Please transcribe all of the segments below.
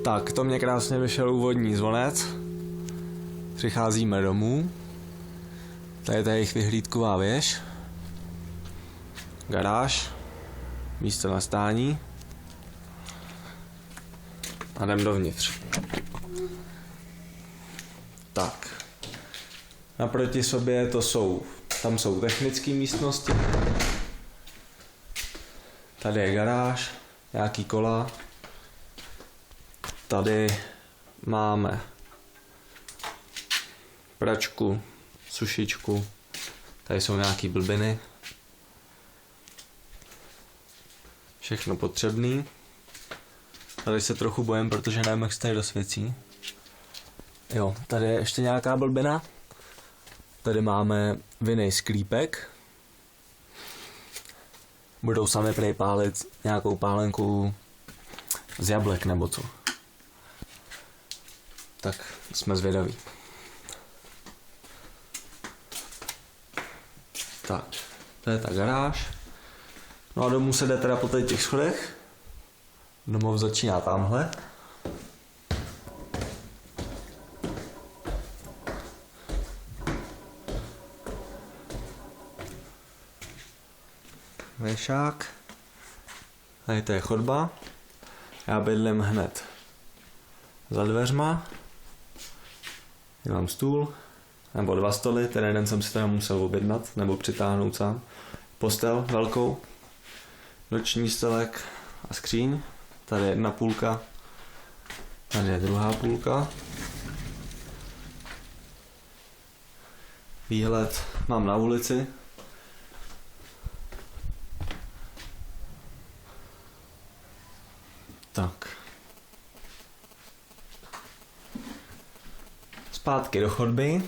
Tak, to mě krásně vyšel úvodní zvonec. Přicházíme domů. Tady je ta jejich vyhlídková věž. Garáž. Místo na stání. A jdem dovnitř. Tak. Naproti sobě tam jsou technické místnosti. Tady je garáž, nějaký kola. Tady máme pračku, sušičku. Tady jsou nějaký blbiny. Všechno potřebný. Tady se trochu bojím, protože nevím, jak se tady dosvěcí. Jo, tady je ještě nějaká blbina. Tady máme vinný sklípek. Budou sami prej pálit nějakou pálenku z jablek nebo co. Tak jsme zvědaví. Tak, to je ta garáž. No a domů se jde teda po těch schodech. Domov začíná tamhle. Věšák. Tady to je chodba. Já bydlím hned za dveřma. Je mám stůl, nebo 2 stoly, ten jeden jsem si teda musel objednat, nebo přitáhnout sám. Postel velkou, noční stolek a skříň. Tady je jedna půlka, tady je druhá půlka. Výhled mám na ulici. Tak. Zpátky do chodby.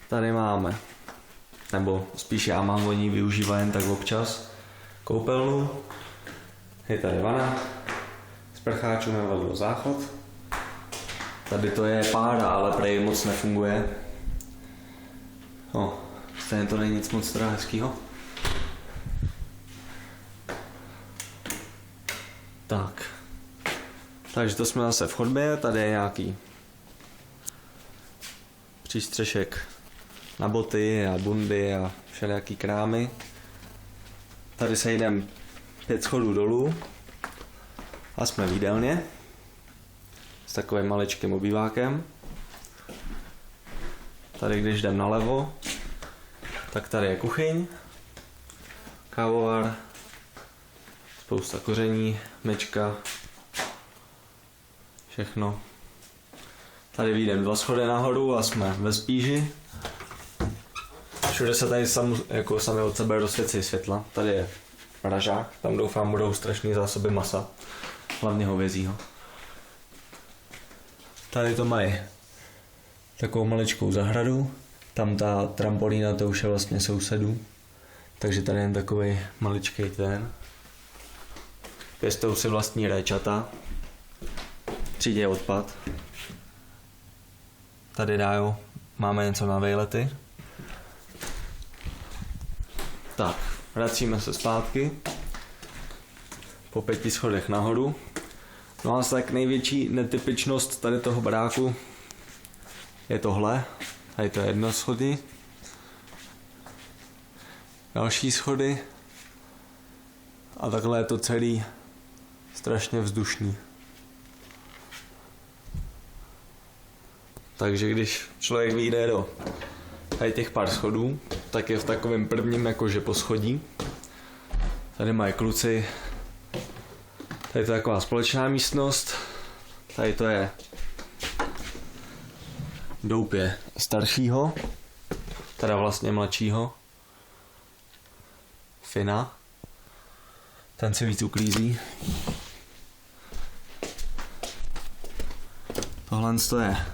Tady máme, nebo spíš já mám, oni využívají jen tak občas, koupelnu. Je tady vana. Z prcháčů mám vedle záchod. Tady to je pára, ale prej moc nefunguje. No, stejně to není nic moc teda hezkýho. Tak. Takže to jsme zase v chodbě, tady je nějaký přístřešek na boty a bundy a všelijaký krámy. Tady se jdem 5 schodů dolů a jsme v jídelně s takovým maličkým obývákem. Tady když jdem nalevo, tak tady je kuchyň, kávovar, spousta koření, myčka, všechno. Tady vyjdem 2 schody nahoru a jsme ve spíži. Všude se tady sami od sebe rozsvěcí světla. Tady je mražák, tam doufám budou strašné zásoby masa, hlavně hovězího. Tady to mají takovou maličkou zahradu, tam ta trampolína to už je vlastně sousedů, takže tady je takový maličkej ten. Pěstou si vlastní rajčata, třídě odpad. Tady dájo, máme něco na vejlety. Tak, vracíme se zpátky. Po 5 schodech nahoru. No a tak největší netypičnost tady toho baráku je tohle. Tady to je 1 schody. Další schody. A takhle je to celý strašně vzdušný. Takže když člověk vyjde do tady těch pár schodů, tak je v takovém prvním jakože poschodí. Tady mají kluci. Tady to je taková společná místnost. Tady to je doupě staršího, teda vlastně mladšího. Fina. Ten si víc uklízí. Tohle je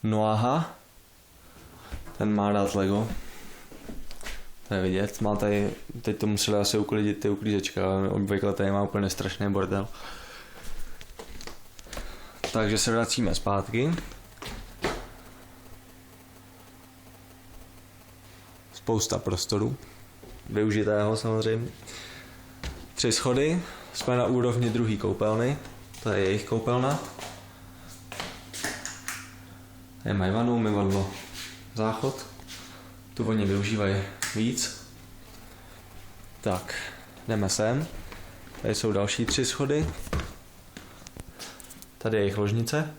Noaha. Ten má rád Lego. To je vidět. Má tady, teď to museli asi uklidit ty uklízečka, ale obvykle tady má úplně strašný bordel. Takže se vracíme zpátky. Spousta prostoru. Využitého samozřejmě. 3 schody. Jsme na úrovni druhé koupelny. To je jejich koupelna. Tady mají vanu, umyvadlo, záchod. Tu oni využívají víc. Tak, jdeme sem. Tady jsou další 3 schody. Tady je jejich ložnice.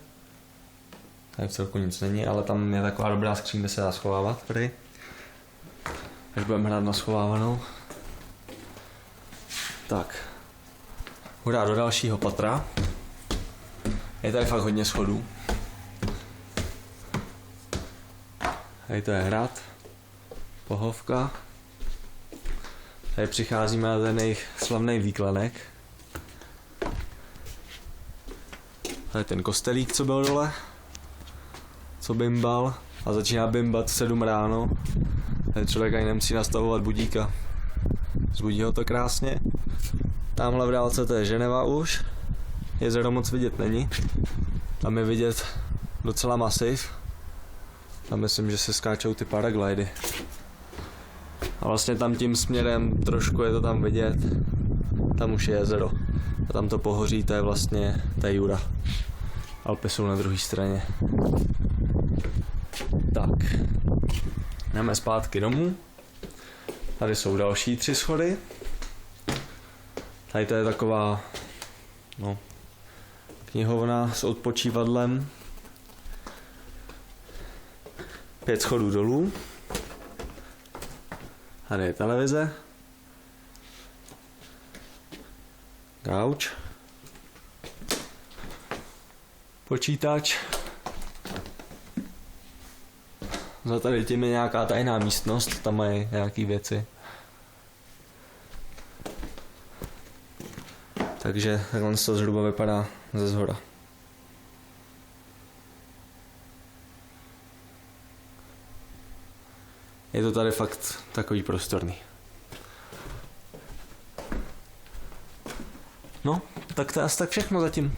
Tady v celku nic není, ale tam je taková dobrá skříň, kde se dá schovávat prý. Až budeme hrát na schovávanou. Tak. Hurá do dalšího patra. Je tady fakt hodně schodů. Tady to je hrad. Pohovka. Tady přicházíme na ten jejich slavný výklenek. Tady ten kostelík, co byl dole. Co bimbal. A začíná bimbat v 7 ráno. Tady člověk ani nemusí nastavovat budíka. Zbudí ho to krásně. Tamhle v dálce to je Ženeva už. Jezero moc vidět není. Tam je vidět docela masiv. A myslím, že se skáčou ty paraglidy. A vlastně tam tím směrem trošku je to tam vidět. Tam už je jezero. A tam to pohoří, to je vlastně ta Jura. Alpy jsou na druhé straně. Tak. Jdeme zpátky domů. Tady jsou další 3 schody. Tady to je taková knihovna s odpočívadlem. 5 schodů dolů. Tady je televize. Gauč. Počítač. Za tady tím je nějaká tajná místnost, tam mají nějaký věci. Takže takhle to zhruba vypadá ze zhora. Je to tady fakt takový prostorný. No, tak to je asi tak všechno zatím.